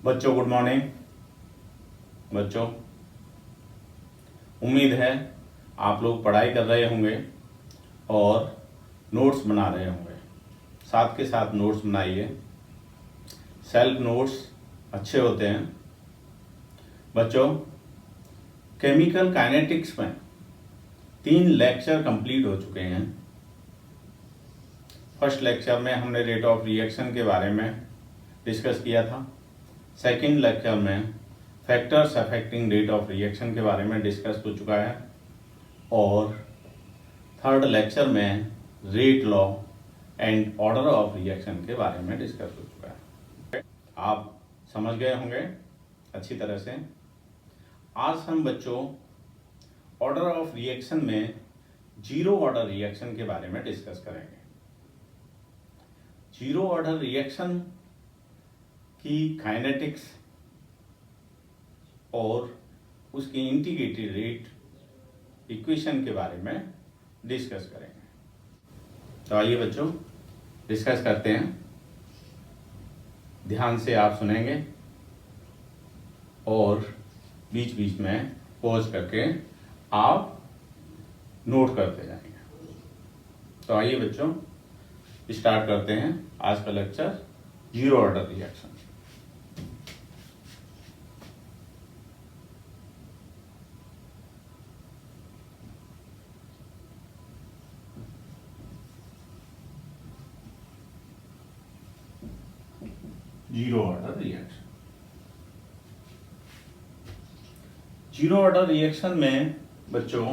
बच्चों good morning. बच्चों उम्मीद है आप लोग पढ़ाई कर रहे होंगे और नोट्स बना रहे होंगे। साथ के साथ नोट्स बनाइए, सेल्फ नोट्स अच्छे होते हैं। बच्चों केमिकल काइनेटिक्स में 3 लेक्चर कंप्लीट हो चुके हैं। फर्स्ट लेक्चर में हमने रेट ऑफ रिएक्शन के बारे में डिस्कस किया था। सेकंड लेक्चर में factors affecting rate of reaction के बारे में डिस्कस हो चुका है और थर्ड लेक्चर में rate law and order of reaction के बारे में डिस्कस हो चुका है। आप समझ गए होंगे अच्छी तरह से। आज हम बच्चों ऑर्डर ऑफ रिएक्शन में जीरो ऑर्डर रिएक्शन के बारे में डिस्कस करेंगे। जीरो ऑर्डर रिएक्शन की काइनेटिक्स और उसकी इंटीग्रेटेड रेट इक्वेशन के बारे में डिस्कस करेंगे। तो आइए बच्चों डिस्कस करते हैं। ध्यान से आप सुनेंगे और बीच बीच में पॉज करके आप नोट करते जाएंगे। तो आइए बच्चों स्टार्ट करते हैं आज का lecture zero order reaction. Zero order reaction. Zero order reaction में बच्चों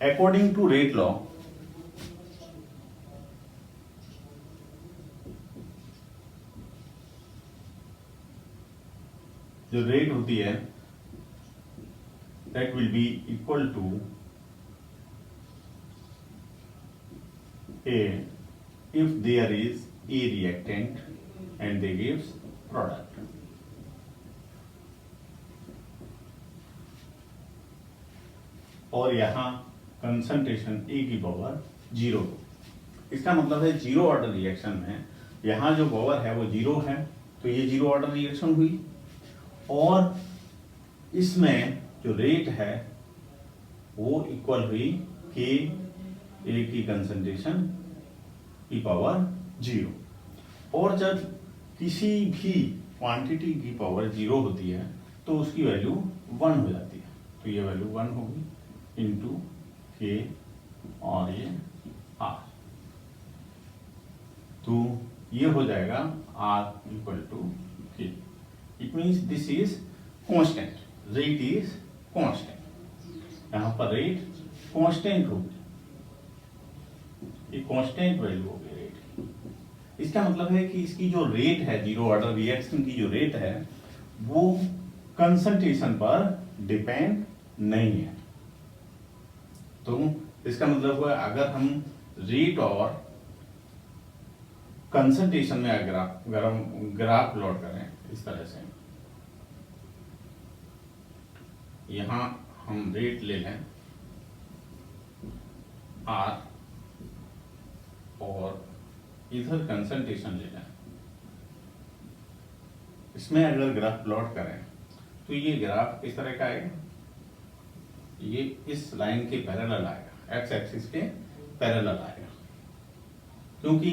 अकॉर्डिंग टू रेट लॉ जो रेट होती है that will be equal to A if there is a reactant and they gives product. और यहाँ कंसंट्रेशन A की power 0। इसका मतलब है जीरो ऑर्डर रिएक्शन में यहाँ जो पावर है वो 0 है, तो ये जीरो ऑर्डर रिएक्शन हुई। और इसमें जो रेट है वो इक्वल हुई के ए की कंसंट्रेशन की पावर 0। और जब किसी भी क्वांटिटी की पावर 0 होती है तो उसकी वैल्यू 1 हो जाती है। तो ये वैल्यू 1 होगी इंटू के और ये आर। तो ये हो जाएगा आर इक्वल टू के। It means this is constant, rate is constant. यहां पर रेट कांस्टेंट होगी, ये कांस्टेंट वैल्यू होगी रेट। इसका मतलब है कि इसकी जो रेट है जीरो ऑर्डर रिएक्शन की जो रेट है वो कंसंट्रेशन पर डिपेंड नहीं है। तो इसका मतलब हुआ अगर हम रेट और कंसंट्रेशन में अगर हम ग्राफ प्लॉट करें इस तरह से, यहां हम रेट ले लें आर और इधर कंसंट्रेशन ले लें, इसमें अगर ग्राफ प्लॉट करें तो ये ग्राफ इस तरह का आएगा। ये इस लाइन के पैरेलल आएगा, एक्स एक्सिस के पैरेलल आएगा, क्योंकि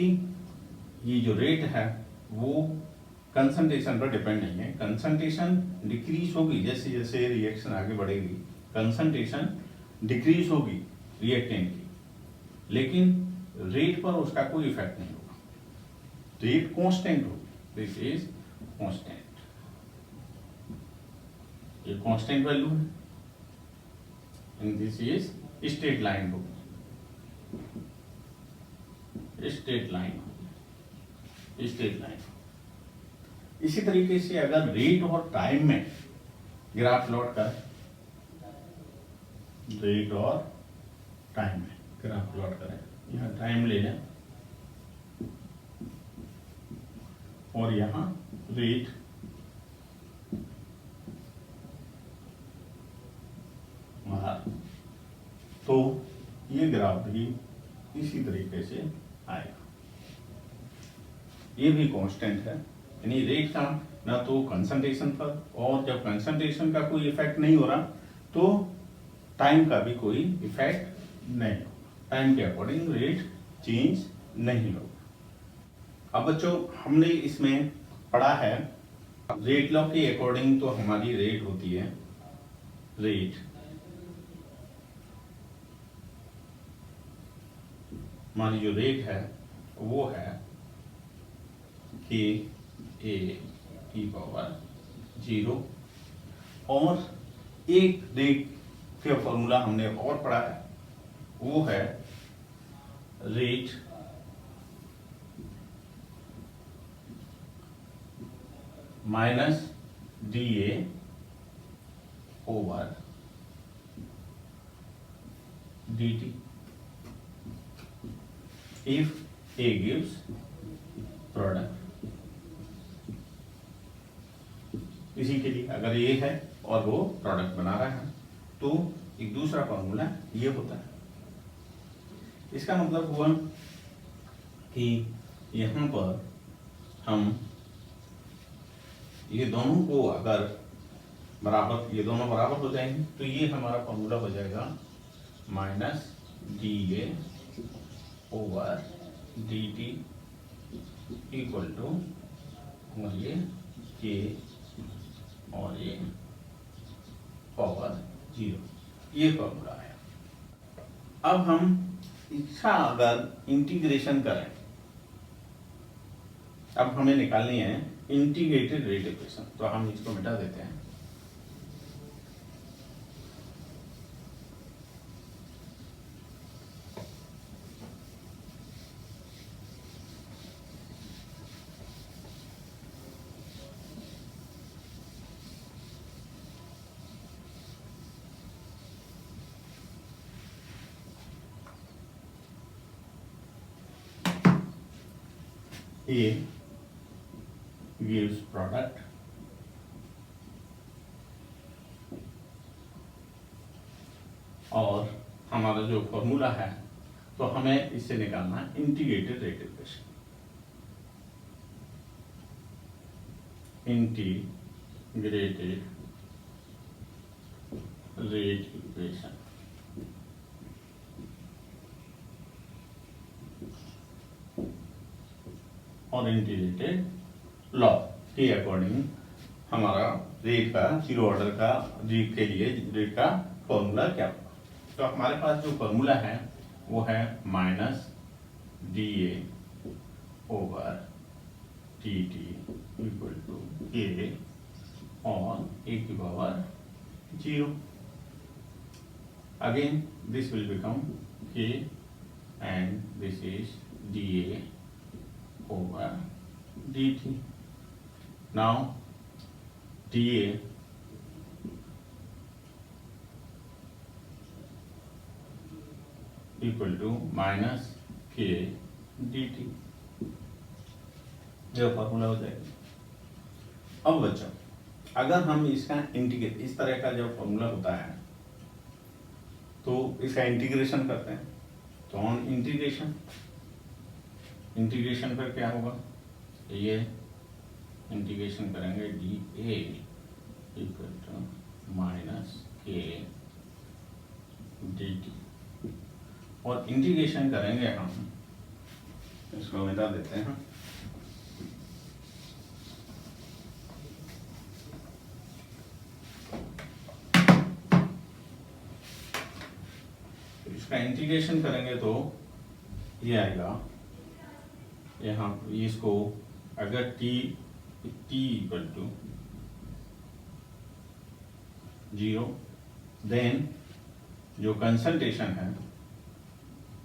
ये जो रेट है वो कंसंट्रेशन पर डिपेंड नहीं है। कंसंट्रेशन डिक्रीज होगी जैसे जैसे रिएक्शन आगे बढ़ेगी, कंसंट्रेशन डिक्रीज होगी रिएक्टेंट की, लेकिन रेट पर उसका कोई इफेक्ट नहीं होगा। रेट कांस्टेंट होगी, दिस इज कांस्टेंट। ये कांस्टेंट वैल्यू है and this is straight line होगी, स्ट्रेट लाइन होगी, स्ट्रेट लाइन। इसी तरीके से अगर रेट और टाइम में ग्राफ प्लॉट करें, रेट और टाइम में ग्राफ प्लॉट करें, यहाँ टाइम ले लें और यहाँ रेट, तो ये ग्राफ भी इसी तरीके से आएगा। ये भी कांस्टेंट है यानी रेट का ना तो कंसंट्रेशन पर, और जब कंसंट्रेशन का कोई इफेक्ट नहीं हो रहा तो टाइम का भी कोई इफेक्ट नहीं होगा, टाइम के अकॉर्डिंग रेट चेंज नहीं होगा। अब बच्चों हमने इसमें पढ़ा है रेट लॉ के अकॉर्डिंग तो हमारी रेट होती है रेट हमारी जो रेट है वो है के ए की पावर 0, और एक रेट का फॉर्मूला हमने और पढ़ा है वो है rate minus D A over D T if A gives product. इसी के लिए अगर ये है और वो प्रोडक्ट बना रहा है तो एक दूसरा फॉर्मूला ये होता है। इसका मतलब हुआ कि यहां पर हम ये दोनों को अगर बराबर, ये दोनों बराबर हो जाएंगे तो ये हमारा फॉर्मूला हो जाएगा minus D A over D T equal to ये के और ये पावर 0, ये फॉर्मूला है। अब हम इसका अगर इंटीग्रेशन करें, अब हमें निकालनी है इंटीग्रेटेड रेट इक्वेशन, तो हम इसको मिटा देते हैं। A gives product और हमारा जो फॉर्मूला है तो हमें इससे निकालना है integrated rate equation. Integrated rate equation और इंटीग्रेटेड लॉ के अकॉर्डिंग हमारा रेट का, जीरो ऑर्डर का रेट के लिए रेट का फॉर्मूला क्या होगा। तो हमारे पास जो फॉर्मूला है वो है minus D A over T T equal to K और ए की power 0। Again this will become K and this is D A over dt. Now dA equal to minus k dt, यह formula हो जाएगा। अब बच्चों अगर हम इसका इंटीग्रेट, इस तरह का जब फॉर्मूला होता है तो इसका इंटीग्रेशन करते हैं, तो ऑन इंटीग्रेशन पर क्या होगा, ये इंटीग्रेशन करेंगे D A equal to minus K D T, और इंटीग्रेशन करेंगे हम, इसको मिटा देते हैं, इसका इंटीग्रेशन करेंगे तो ये आएगा यहाँ, इसको अगर t इक्वल टू 0, देन जो कंसंट्रेशन है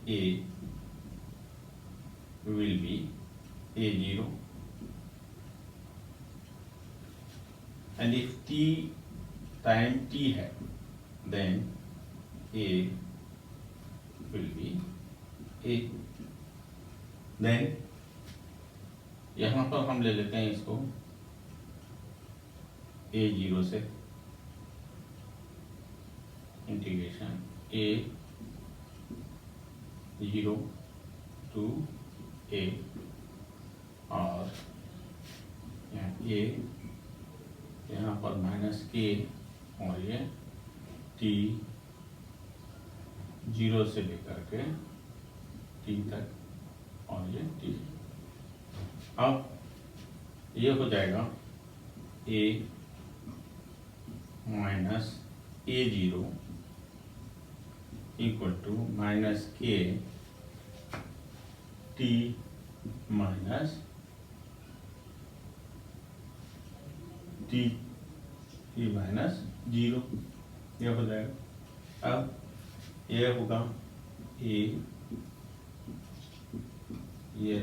A will be A0 and if t time t है then A will be A। Then यहां पर हम ले लेते हैं इसको A0 से इंटीग्रेशन A0 टू A और ए, यहाँ पर माइनस के, और ये टी 0 से लेकर के टी तक, और ये टी। अब ये हो जाएगा A minus A0 equal to minus K T minus T minus 0, ये हो जाएगा। अब ये होगा ए, ये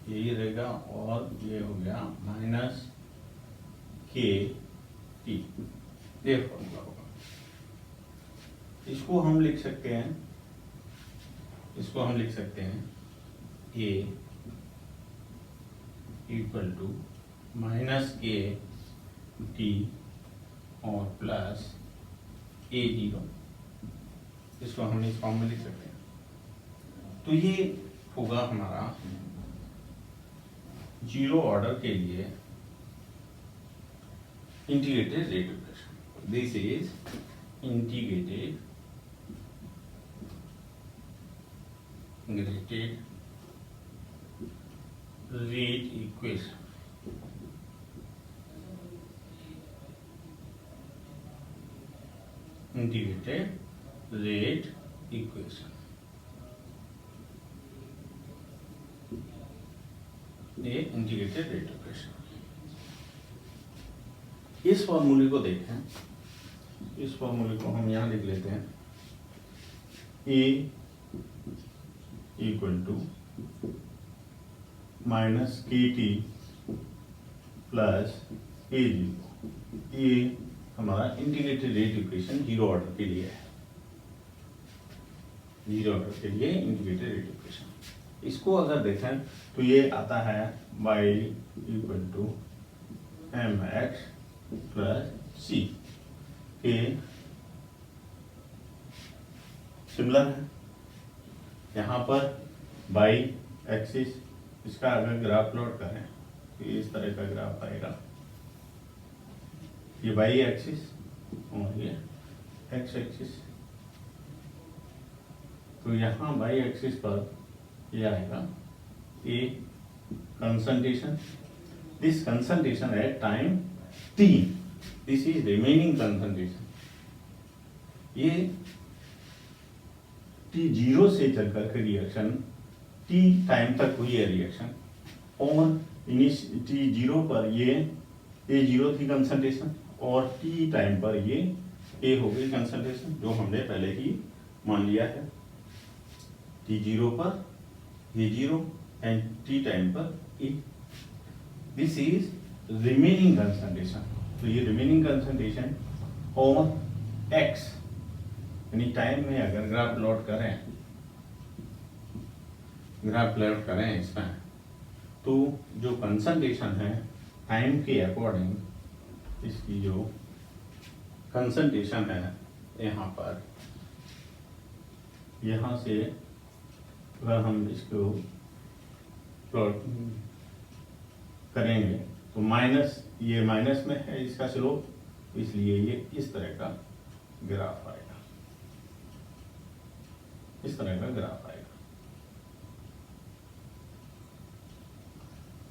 यही रहेगा, और ये हो गया माइनस के टी, ये फॉर्मूला होगा। इसको हम लिख सकते हैं, ए equal to minus K T और प्लस A0, इसको हम इस फॉर्म में लिख सकते हैं। तो ये होगा हमारा 0 ऑर्डर के लिए integrated rate equation. This is integrated rate equation. Integrated rate equation, ये इंटीग्रेटेड रेट इक्वेशन। इस फॉर्मूले को देखें, इस फॉर्मूले को हम यहां लिख लेते हैं, ए equal to minus K T plus A0। ये हमारा इंटीग्रेटेड रेट इक्वेशन 0 ऑर्डर के लिए है, 0 ऑर्डर के लिए इंटीग्रेटेड रेट इक्वेशन। इसको अगर देखें तो ये आता है y equal to mx plus C के सिमिलर है। यहाँ पर बाई एक्सिस, इसका अगर ग्राफ प्लॉट करें तो इस तरह का ग्राफ आएगा, ये बाई एक्सिस और ये एक्स एक्सिस। तो यहाँ बाई एक्सिस पर ये आएगा A concentration, this concentration at time T, this is remaining concentration. ये T0 से चलकर के रिएक्शन T टाइम तक हुई है रिएक्शन, और T0 पर ये A0 थी कंसंट्रेशन, और T टाइम पर ये A हो गई कंसंट्रेशन, जो हमने पहले ही मान लिया है। T0 पर A0 एंड T टाइम पर A, this is remaining concentration. तो ये रिमेनिंग कंसंट्रेशन और X यानी टाइम में अगर ग्राफ प्लॉट करें इसमें, तो जो कंसंट्रेशन है टाइम के अकॉर्डिंग, इसकी जो कंसंट्रेशन है यहाँ पर, यहाँ से अगर हम इसको प्लॉट करेंगे तो माइनस, ये माइनस में है इसका स्लोप, इसलिए ये इस तरह का ग्राफ आएगा, इस तरह का ग्राफ आएगा,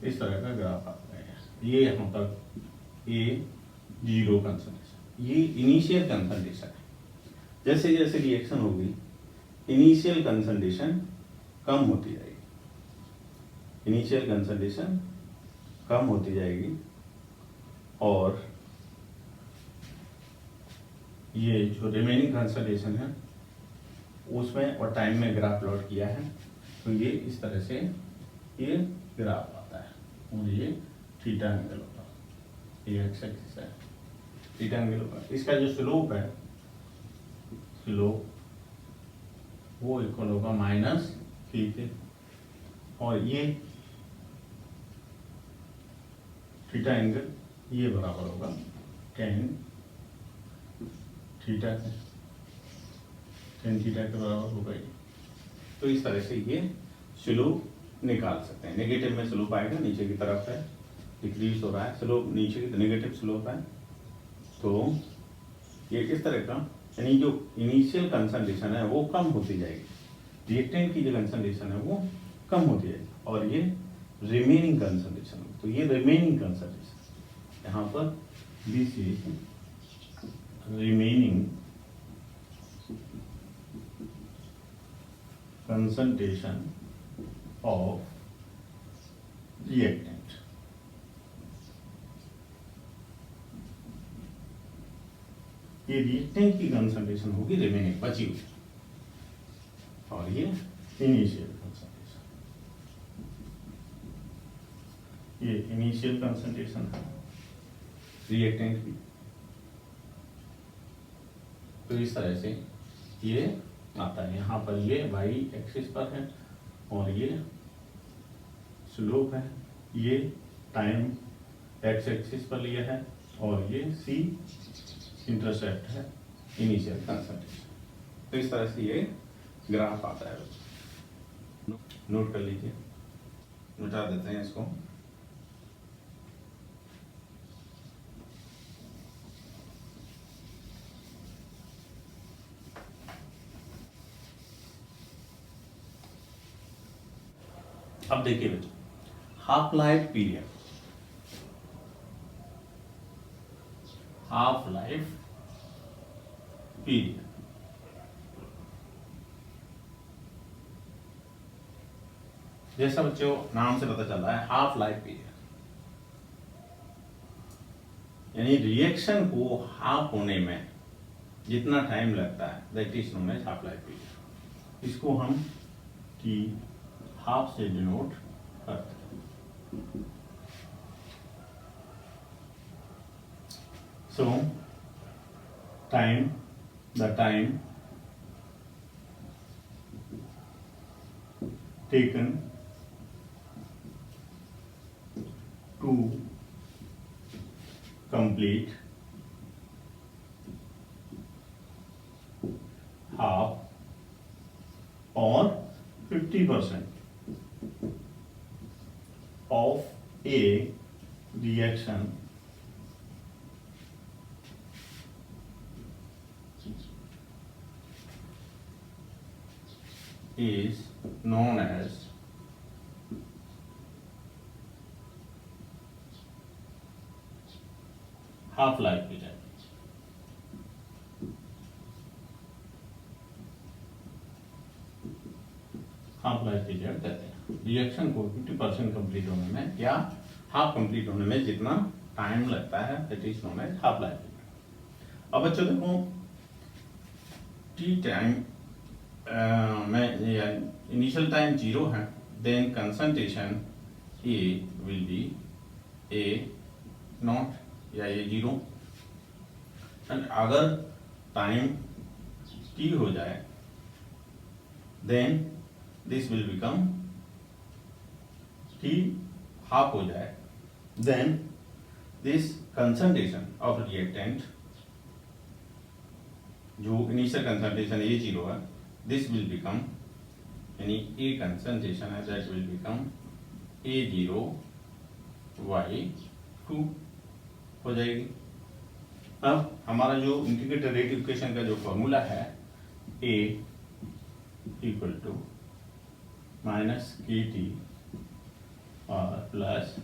इस तरह का ग्राफ आएगा। ये यहाँ पर A0 कंसंट्रेशन, ये इनिशियल कंसंट्रेशन है। जैसे जैसे रिएक्शन होगी इनिशियल कंसंट्रेशन कम होती जाएगी, इनिशियल कंसंट्रेशन कम होती जाएगी, और ये जो रिमेनिंग कंसंट्रेशन है उसमें और टाइम में ग्राफ प्लॉट किया है, तो ये इस तरह से ये ग्राफ आता है, और ये थीटा एंगल होगा, ये एक्स एक्सिस है, थीटा एंगल होगा। इसका जो स्लोप है, स्लोप वो इक्वल होगा माइनस थीटा, और ये थीटा एंगल ये बराबर होगा टेन थीटा के, टेन थीटा के बराबर होगा ये। तो इस तरह से ये स्लोप निकाल सकते हैं। नेगेटिव में स्लोप आएगा, नीचे की तरफ है, डिक्रीज हो रहा है, स्लोप नीचे की नेगेटिव स्लोप है, तो ये इस तरह का, यानी जो इनिशियल कंसंट्रेशन है वो कम होती जाएगी, रिएक्टेंट की जो कंसंट्रेशन है वो कम होती जाएगी, और ये रिमेनिंग कंसंट्रेशन, तो ये रिमेनिंग कंसंट्रेशन यहाँ पर this is remaining concentration of reactant. ये रिएक्टेंट की कंसंट्रेशन होगी रिमेनिंग बची हुई, और ये इनिशियल कंसंट्रेशन, ये इनिशियल कंसंट्रेशन है रिएक्टेंट की। तो इस तरह से ये आता है, यहाँ पर ये वाई एक्सिस पर है और ये स्लोप है, ये टाइम एक्स एक्सिस पर लिया है, और ये सी इंटरसेप्ट है इनिशियल कंसंट्रेशन। तो इस तरह से ये ग्राफ आता है, नोट कर लीजिए, मिटा देते हैं इसको। अब देखिए बच्चों, half life period, half life period, जैसा बच्चों नाम से पता चल रहा है हाफ लाइफ पीरियड, यानी रिएक्शन को हाफ होने में जितना टाइम लगता है that is known as half life period. इसको हम टी हाफ से डिनोट करते हैं। So time, the time taken to complete half or 50% of a reaction is known as half life period। Half life period कहते हैं reaction को 50% complete होने में या हाफ कंप्लीट होने में जितना टाइम लगता है that is known as half life period. अब बच्चों देखो, टी टाइम में इनिशियल टाइम 0 है, then concentration A will be A naught या ये 0, एंड अगर टाइम टी हो जाए then this will become T half हो जाए, then this concentration of reactant जो इनिशियल कंसंट्रेशन ए 0 है, दिस विल बिकम, यानी ए कंसंट्रेशन है that will become A0 Y2 हो जाएगी। अब हमारा जो इंटीग्रेटेड रेट इक्वेशन का जो फॉर्मूला है A equal to minus KT और प्लस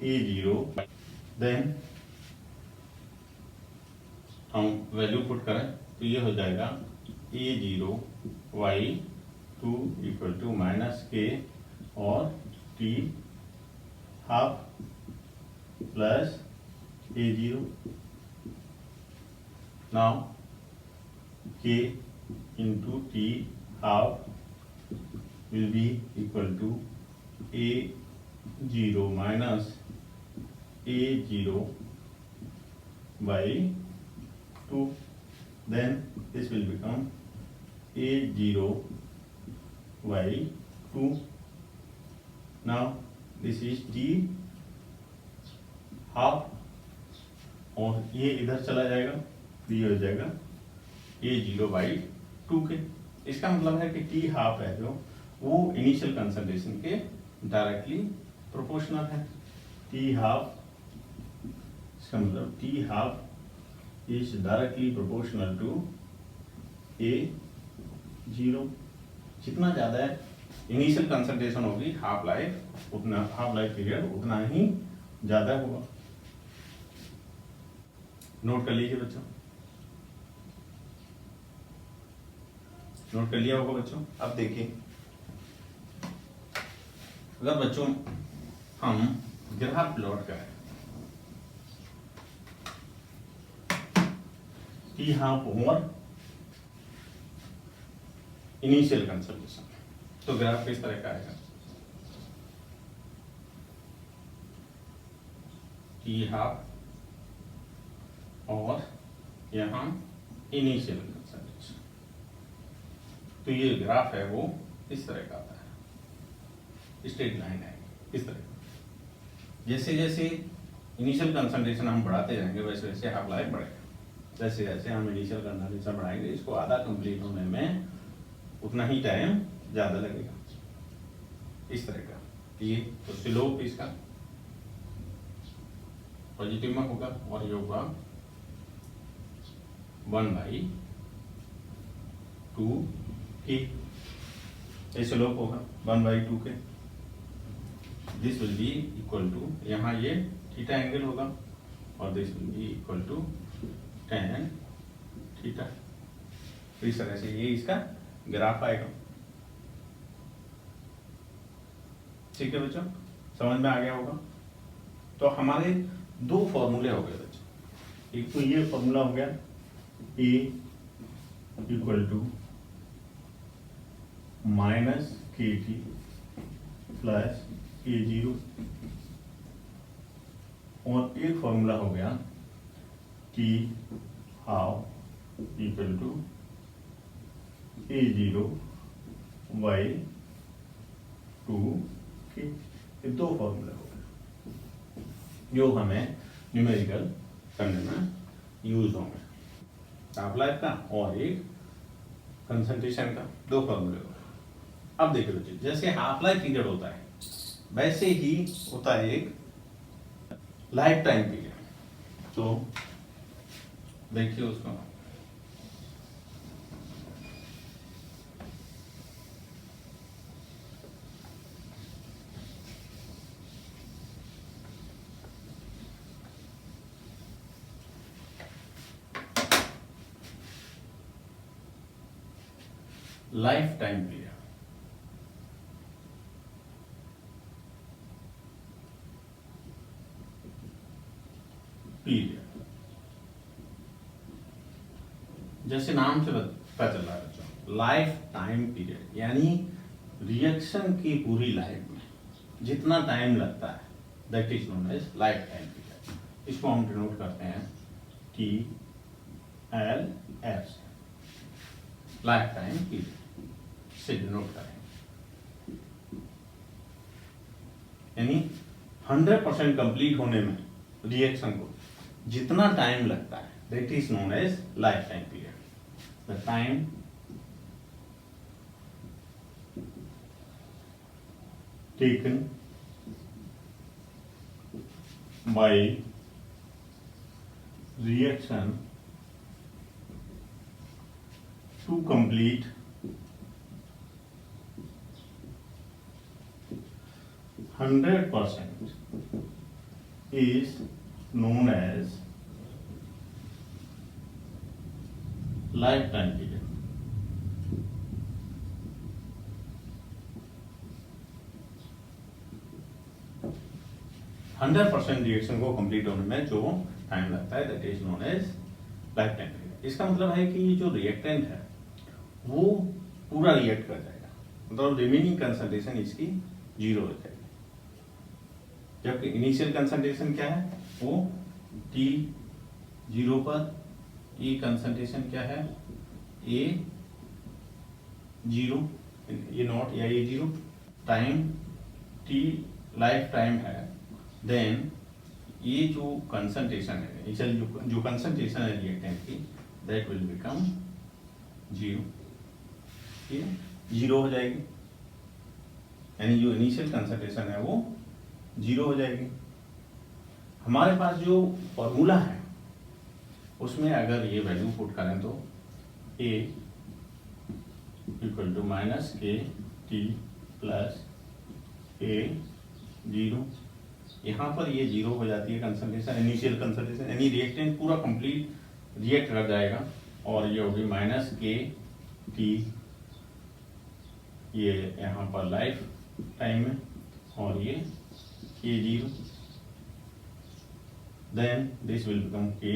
A0, देन हम वैल्यू पुट करें तो ये हो जाएगा A0 Y2 equal to minus K और T half plus A0, now K into T half will be equal to A0 minus A0 by 2, then this will become A0 by 2, now this is T half और ये इधर चला जाएगा, ये हो जाएगा A0/2 के। इसका मतलब है कि T हाफ है जो वो इनिशियल कंसंट्रेशन के डायरेक्टली प्रोपोर्शनल है। T हाफ इसका मतलब T half is directly proportional to A zero. जितना ज़्यादा इनिशियल कंसंट्रेशन होगी हाफ लाइफ पीरियड उतना ही ज़्यादा होगा। नोट कर लीजिए बच्चों, नोट कर लिया होगा बच्चों। अब देखिए, अगर बच्चों हम ग्राफ प्लॉट करें T half over initial concentration, तो ग्राफ किस तरह का आएगा? टी हाफ और यहाँ इनिशियल कंसंट्रेशन, तो ये ग्राफ है वो इस तरह का आता है, स्ट्रेट लाइन है इस तरह का। जैसे जैसे इनिशियल कंसंट्रेशन हम बढ़ाते जाएंगे वैसे वैसे हाफ लाइफ बढ़ेगा। जैसे जैसे हम इनिशियल कंसंट्रेशन बढ़ाएंगे, इसको आधा कंप्लीट होने में उतना ही टाइम ज़्यादा लगेगा, इस तरह का। ये तो स्लोप इसका पॉजिटिव में होगा और ये होगा 1/2 के। ये स्लोप होगा 1/2 के। This will be equal to, यहाँ ये थीटा एंगल होगा और this will be equal to tan theta. इस तरह से ये इसका ग्राफ आएगा। ठीक है बच्चों, समझ में आ गया होगा। तो हमारे दो फॉर्मूले हो गए बच्चों। एक तो ये फॉर्मूला हो गया A equal to -KT plus A0, और एक फॉर्मूला हो गया T half equal to A0/2 के। ये दो फॉर्मूला हो गए जो हमें न्यूमेरिकल करने में यूज होंगे। हाफ लाइफ का और एक कंसंट्रेशन का, दो फॉर्मूले हो गए। अब देखिए बच्चे, जैसे हाफ लाइफ पीरियड होता है वैसे ही होता है एक लाइफ टाइम पीरियड। तो देखिए उसको, लाइफ टाइम पीरियड जैसे नाम से पता चल रहा है बच्चों, लाइफ टाइम पीरियड यानी रिएक्शन की पूरी लाइफ में जितना टाइम लगता है that is known as life time period. इसको हम डिनोट करते हैं TLF, लाइफ टाइम पीरियड से डिनोट करें। यानी 100% कंप्लीट होने में रिएक्शन को जितना टाइम लगता है that is known as life time period. The time taken by reaction to complete 100% is known as lifetime period. Hundred % reaction को कंप्लीट होने में जो टाइम लगता है that is known as life time period. इसका मतलब है कि जो रिएक्टेंट है वो पूरा रिएक्ट कर जाएगा, मतलब रिमेनिंग कंसंट्रेशन इसकी 0 हो जाएगी। जबकि इनिशियल कंसंट्रेशन क्या है, वो T0 पर, ये कंसंट्रेशन क्या है A0, ये नॉट या A0, time T life time है। देन ये जो कंसंट्रेशन है, इनिशियल जो कंसंट्रेशन है रिएक्टेंट की, दैट विल बिकम 0, ठीक है, 0 हो जाएगी। यानी जो इनिशियल कंसंट्रेशन है वो 0 हो जाएगी। हमारे पास जो फॉर्मूला है उसमें अगर ये वैल्यू पुट करें तो a equal to minus K T plus A zero, यहाँ पर ये जीरो हो जाती है कंसंट्रेशन, इनिशियल कंसंट्रेशन, यानी रिएक्टेंट पूरा कंप्लीट रिएक्ट कर जाएगा और ये होगी माइनस के टी, ये यहाँ पर लाइफ टाइम है और ये K zero, then this will become K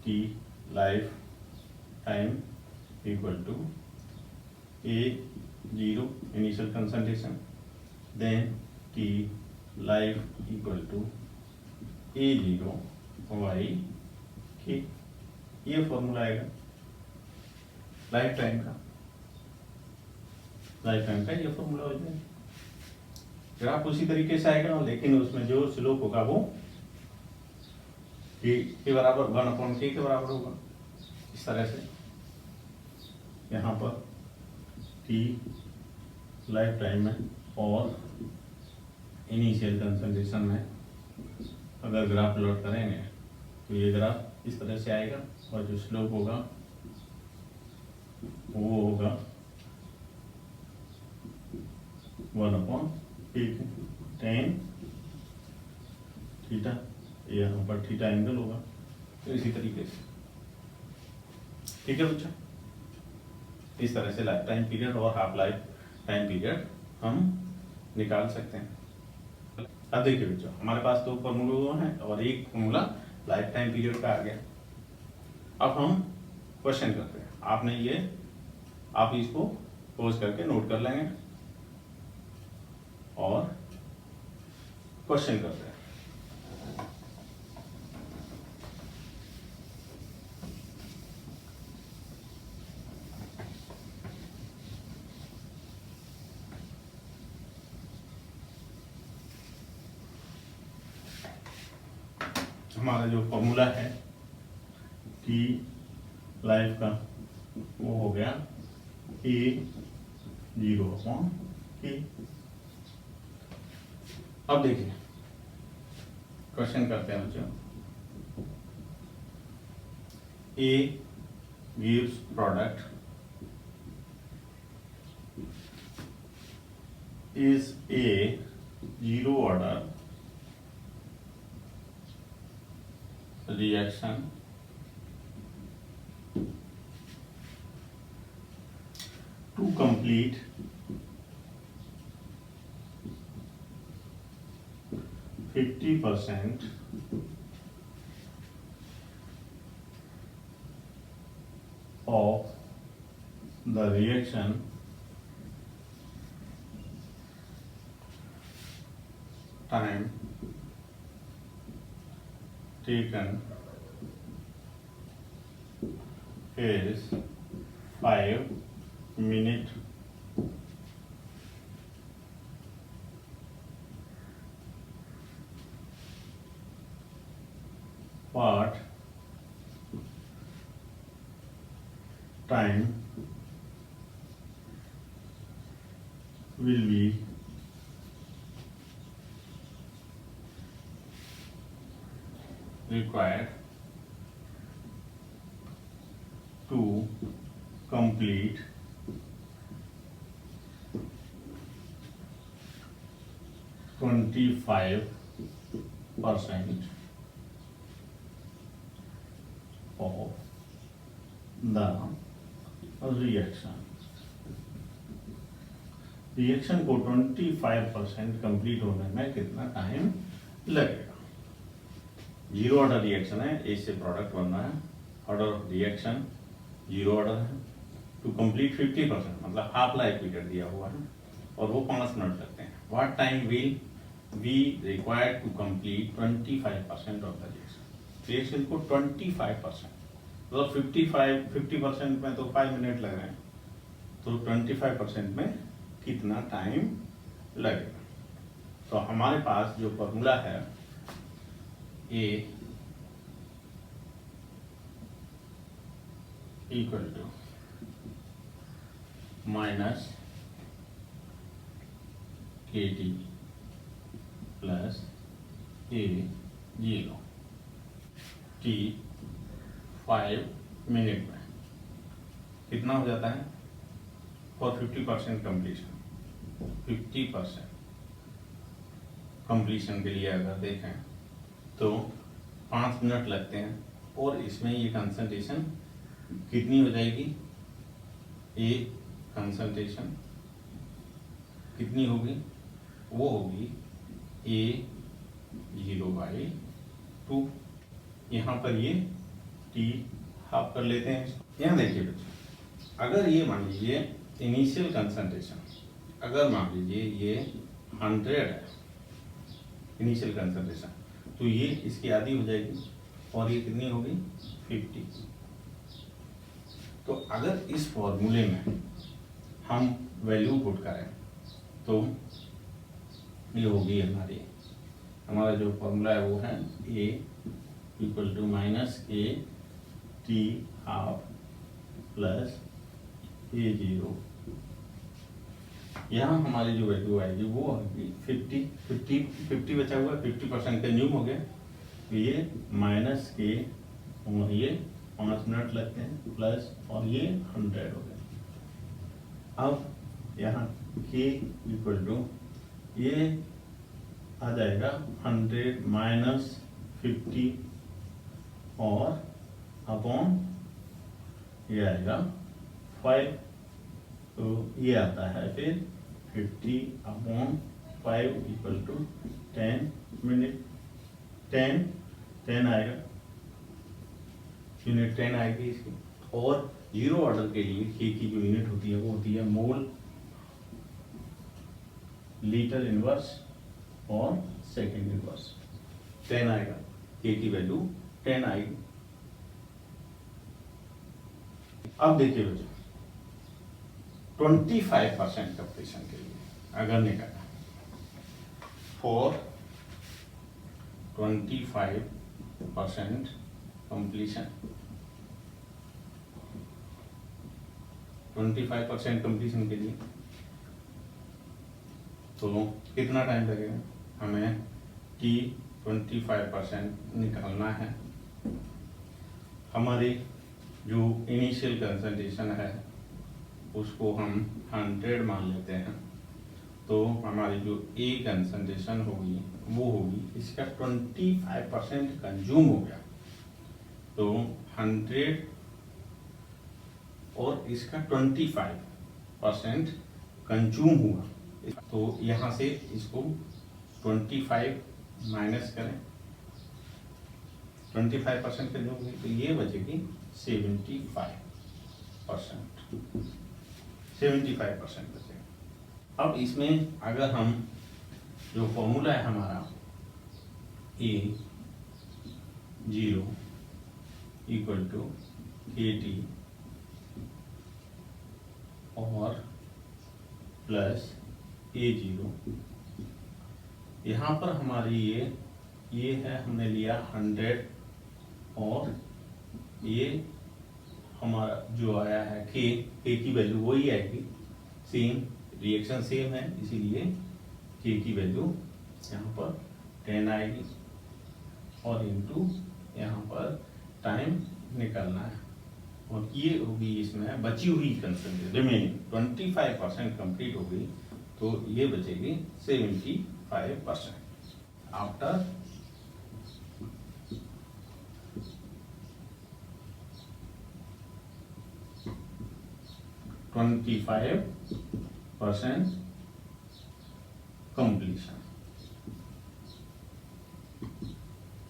T life time equal to A zero initial concentration, then T life equal to A zero by K, ये फॉर्मूला आएगा life time का, ये फॉर्मूला हो जाएगा। Graph उसी तरीके से आएगा लेकिन उसमें जो स्लोप होगा वो के बराबर 1/k के बराबर होगा। इस तरह से यहाँ पर टी लाइफ टाइम में और इनिशियल कंसंट्रेशन में अगर ग्राफ प्लॉट करेंगे तो ये ग्राफ इस तरह से आएगा और जो स्लोप होगा वो होगा 1/k tan थीटा, यहाँ पर थीटा एंगल होगा, तो इसी तरीके से। ठीक है बच्चा, इस तरह से लाइफ टाइम पीरियड और हाफ लाइफ टाइम पीरियड हम निकाल सकते हैं। अब देखिए बच्चों, हमारे पास दो फॉर्मूला हैं और एक फॉर्मूला लाइफ टाइम पीरियड का आ गया। अब हम क्वेश्चन करते हैं। आपने ये आप इसको पोज करके नोट कर लेंगे और क्वेश्चन करते हैं। हमारा जो फॉर्मूला है टी लाइफ का वो हो गया ए जीरो अपॉन के। अब देखिए क्वेश्चन करते हैं बच्चों। A gives product is a zero order reaction to complete 50% of the reaction time taken is 5 minutes. What time will be required to complete 25% of the reaction। Reaction को 25% complete होने में कितना टाइम लगेगा? Zero order reaction है, ए से product बनना है, order reaction zero order है, टू कंप्लीट 50% मतलब हाफ लाइफ पीरियड दिया हुआ है और वो 5 मिनट लगते हैं। What time will be required to complete 25% of the reaction को 25% मतलब 50% में तो 5 मिनट लग रहे हैं, तो 25% में कितना टाइम लगेगा? तो हमारे पास जो फॉर्मूला है ए equal to minus K T plus ए ये लो टी 5 मिनट में कितना हो जाता है फॉर 50% कंप्लीशन, 50% कंप्लीशन के लिए अगर देखें तो 5 मिनट लगते हैं और इसमें ये कंसंट्रेशन कितनी हो जाएगी, ए कंसंट्रेशन कितनी होगी, वो होगी A0/2। यहाँ पर ये टी हाफ कर लेते हैं। यहाँ देखिए बच्चों, अगर ये मान लीजिए इनिशियल कंसंट्रेशन, अगर मान लीजिए ये 100 है इनिशियल कंसंट्रेशन, तो ये इसकी आधी हो जाएगी और ये कितनी होगी 50। तो अगर इस फॉर्मूले में हम वैल्यू पुट करें तो ये होगी हमारा जो फॉर्मूला है वो है A equal to -KT half plus A0। यहाँ हमारी जो वैल्यू आएगी वो होगी 50 बचा हुआ, 50% कंज्यूम हो गया, तो ये -K और ये 5 मिनट लगते हैं प्लस और ये 100 हो गया। अब यहाँ K इक्वल टू ये आ जाएगा 100 माइनस 50 और अपॉन ये आएगा 5, तो ये आता है फिर 50/5 इक्वल टू 10 मिनट, 10 आएगा, यूनिट 10 आएगी इसकी। और जीरो ऑर्डर के लिए के की जो यूनिट होती है वो होती है मोल लीटर इनवर्स और सेकेंड इनवर्स। 10 आएगा, के की वैल्यू 10 आएगी। अब देखिए बच्चों 25% कंप्लीशन के लिए अगर निकाला फॉर 25% कंप्लीशन, 25% कंप्लीशन के लिए तो कितना टाइम लगेगा, हमें T 25% निकालना है। हमारी जो इनिशियल कंसंट्रेशन है उसको हम 100 मान लेते हैं, तो हमारी जो A कंसंट्रेशन होगी वो होगी, इसका 25% कंज्यूम हो गया, तो 100 और इसका 25% कंज्यूम हुआ, तो यहाँ से इसको 25 माइनस करें, 25% कंज्यूम हुई तो ये बचेगी 75% बचेगा। अब इसमें अगर हम जो फॉर्मूला है हमारा A0 इक्वल टू KT और प्लस A0, यहाँ पर हमारी ये है, हमने लिया 100 और ये हमारा जो आया है K की वैल्यू वही आएगी, सेम रिएक्शन सेम है, इसीलिए K की वैल्यू यहाँ पर 10 आएगी और इनटू यहाँ पर टाइम निकालना है, और ये होगी इसमें बची हुई कंसंट्रेशन रिमेनिंग 25% कंप्लीट हो गई, तो ये बचेगी 75% आफ्टर 25% completion,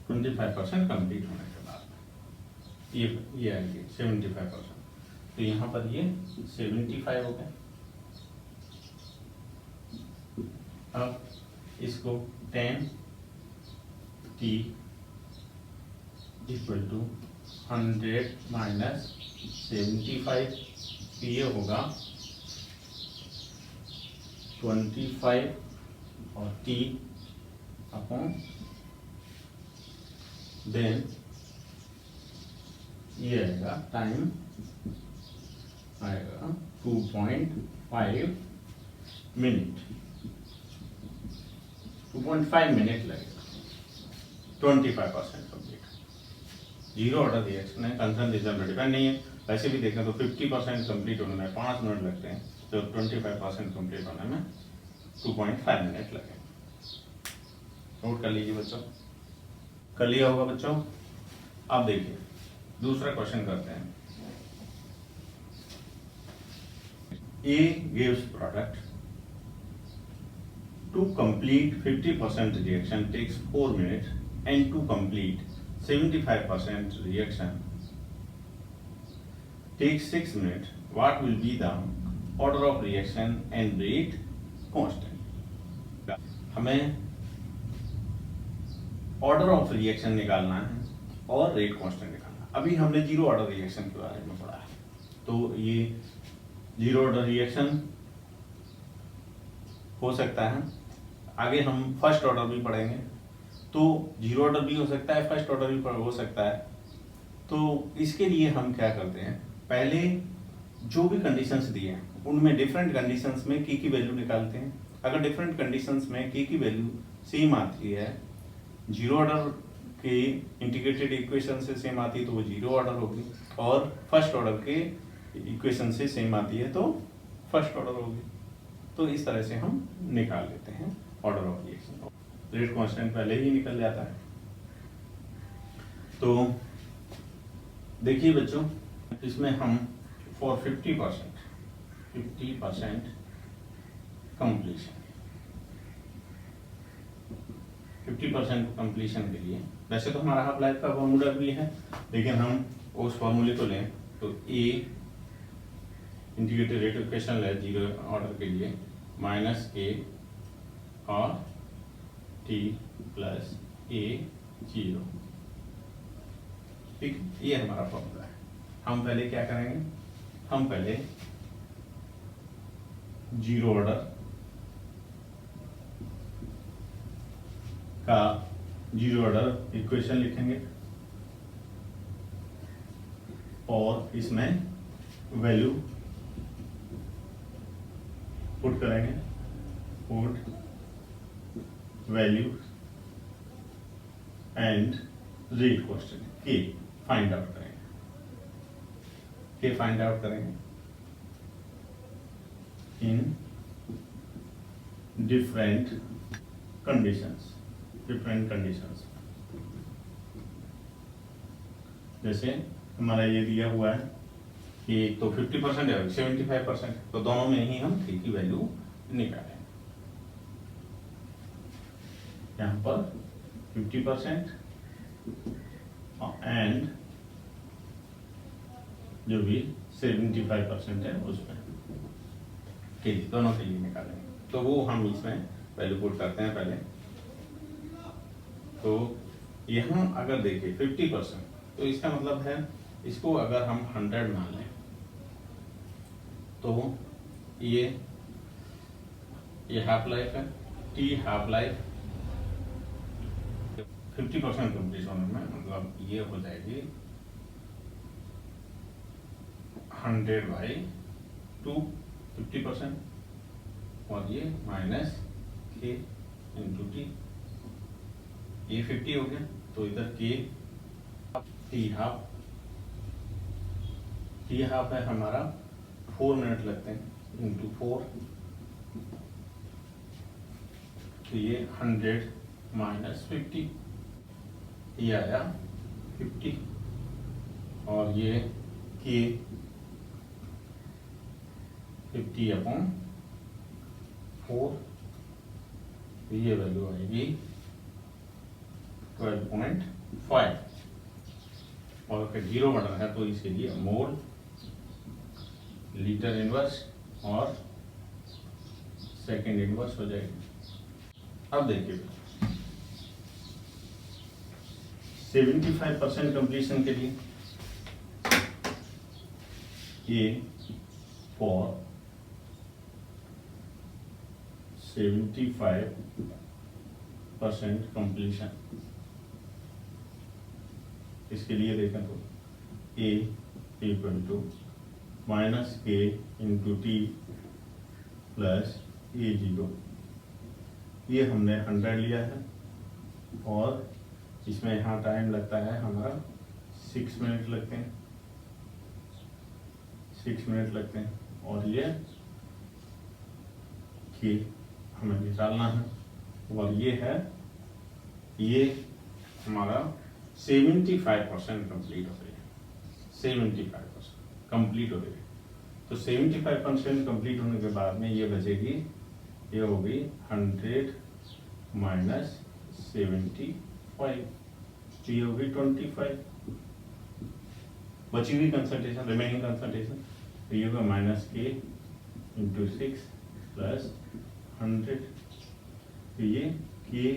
25% कंप्लीट होने के बाद ये आएगी 75%, तो यहाँ पर ये 75 हो गए। अब इसको 10T इक्वल टू 100 माइनस 75, ये होगा 25 और T अपॉन देन ये आएगा टाइम आएगा 2.5 मिनट, 2.5 मिनट लगेगा 25% कंप्लीट। जीरो ऑर्डर रिएक्शन है, कंसंट्रेशन पर डिपेंड नहीं है। वैसे भी देखें तो 50% कंप्लीट होने में 5 मिनट लगते हैं, तो 25% कंप्लीट होने में 2.5 मिनट लगेंगे। नोट कर लीजिए बच्चों, कर लिया होगा बच्चों। अब देखिए दूसरा क्वेश्चन करते हैं। A gives product to complete 50% reaction takes 4 minutes and to complete 75% reaction takes 6 minutes. What will be the order of reaction and rate constant? हमें ऑर्डर ऑफ रिएक्शन निकालना है और रेट कांस्टेंट निकालना है। अभी हमने जीरो ऑर्डर रिएक्शन के बारे में पढ़ा है, तो ये जीरो ऑर्डर रिएक्शन हो सकता है। आगे हम फर्स्ट ऑर्डर भी पढ़ेंगे, तो जीरो ऑर्डर भी हो सकता है, फर्स्ट ऑर्डर भी हो सकता है। तो इसके लिए हम क्या करते हैं, पहले जो भी कंडीशंस दिए हैं उनमें डिफरेंट कंडीशंस में की वैल्यू निकालते हैं। अगर डिफरेंट कंडीशंस में की वैल्यू सेम आती है, जीरो ऑर्डर के इंटीग्रेटेड इक्वेशन से सेम आती है तो वो जीरो ऑर्डर होगी, और फर्स्ट ऑर्डर के इक्वेशन से सेम आती है तो फर्स्ट ऑर्डर होगी। तो इस तरह से हम निकाल लेते हैं order of reaction. Rate constant पहले ही निकल जाता है। तो देखिए बच्चों, इसमें हम फॉर 50% कंप्लीशन 50% कंप्लीशन के लिए, वैसे तो हमारा हाफ लाइफ का फॉर्मूला भी है, लेकिन हम उस फॉर्मूले को लें तो ए इंटीग्रेटेड रेट इक्वेशन ले जीरो ऑर्डर के लिए माइनस ए और टी प्लस ए जीरो। ठीक, ये हमारा फॉर्मूला है। हम पहले क्या करेंगे, हम पहले जीरो ऑर्डर का जीरो ऑर्डर इक्वेशन लिखेंगे और इसमें वैल्यू पुट करेंगे, put value and rate constant के फाइंड आउट करेंगे, के फाइंड आउट करेंगे इन डिफरेंट कंडीशंस। जैसे हमारा ये दिया हुआ है कि तो 50% है 75%, तो दोनों में ही हम के की वैल्यू निकालें। यहाँ पर 50% एंड जो भी 75% है उसमें के लिए, दोनों के लिए निकालेंगे। तो वो हम इसमें वैल्यू पुट करते हैं पहले। तो यहाँ अगर देखिए 50%, तो इसका मतलब है इसको अगर हम 100 मान लें तो ये हाफ लाइफ है, टी हाफ लाइफ 50% कंप्लीशन में मतलब ये हो जाएगी 100/2 50%, और ये माइनस के इंटू टी, ये 50 हो गया। तो इधर के टी हाफ है हमारा 4 मिनट लगते हैं इंटू 4, तो ये 100 माइनस 50, ये आया 50, और ये के 50/4, ये वैल्यू आएगी 12.5, और फिर जीरो ऑर्डर है तो इसके लिए मोल, लीटर इनवर्स और सेकंड इनवर्स हो जाएगी। अब देखिए 75% कंप्लीशन के लिए ये फॉर 75% कंप्लीशन, इसके लिए देखें तो ए इक्वल टू माइनस के इंटू टी प्लस ए जीरो, ये हमने 100 लिया है और इसमें यहाँ टाइम लगता है हमारा 6 मिनट लगते हैं, 6 मिनट लगते हैं। और ये कि हमें निकालना है, और ये है, ये हमारा 75% कंप्लीट हो गई है, 75% कंप्लीट हो गई। तो 75% कंप्लीट होने के बाद में ये बचेगी, ये होगी 100 माइनस 75, तो ये होगी 25 बची हुई कंसंट्रेशन, रिमेनिंग कंसंट्रेशन। तो ये होगा माइनस के इंटू 6 प्लस 100, तो ये के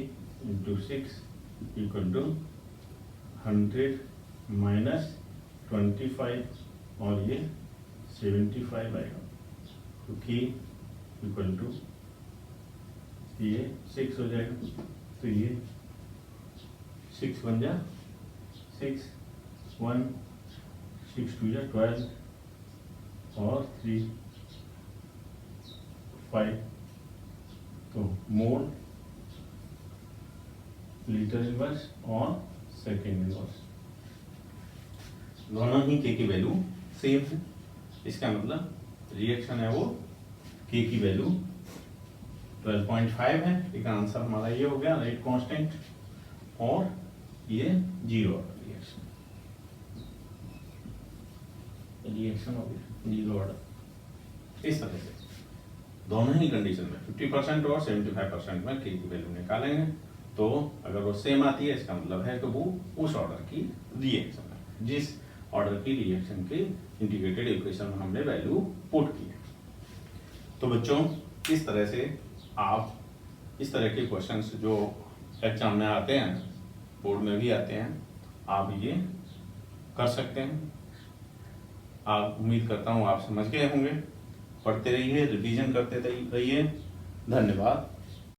इंटू 6 इक्वल टू 100 माइनस 25 और ये 75 आएगा। तो के इक्वल टू ये 6 हो जाएगा, तो ये 6 बन जा 6 1 6 2 या 12 और 3 5, तो मोल लीटर इनवर्स और सेकेंड इनवर्स दोनों ही के की वैल्यू सेम है। इसका मतलब रिएक्शन है वो के की वैल्यू 12.5 है। इसका आंसर हमारा ये हो गया, रेट कांस्टेंट, और ये जीरो ऑर्डर रिएक्शन हो गया, जीरो ऑर्डर। इस तरह से दोनों ही कंडीशन में 50% और 75% में के की वैल्यू निकालेंगे। तो अगर वो सेम आती है, इसका मतलब है कि वो उस ऑर्डर की रिएक्शन है, जिस ऑर्डर की रिएक्शन के इंटीग्रेटेड इक्वेशन में हमने वैल्यू पुट की है। तो बच्चों, इस तरह से आप इस तरह के क्वेश्चंस जो एग्जाम में आते हैं, बोर्ड में भी आते हैं, आप ये कर सकते हैं। आप उम्मीद करता हूँ आप समझ गए होंगे। पढ़ते रहिए, रिवीजन करते रहिए। धन्यवाद।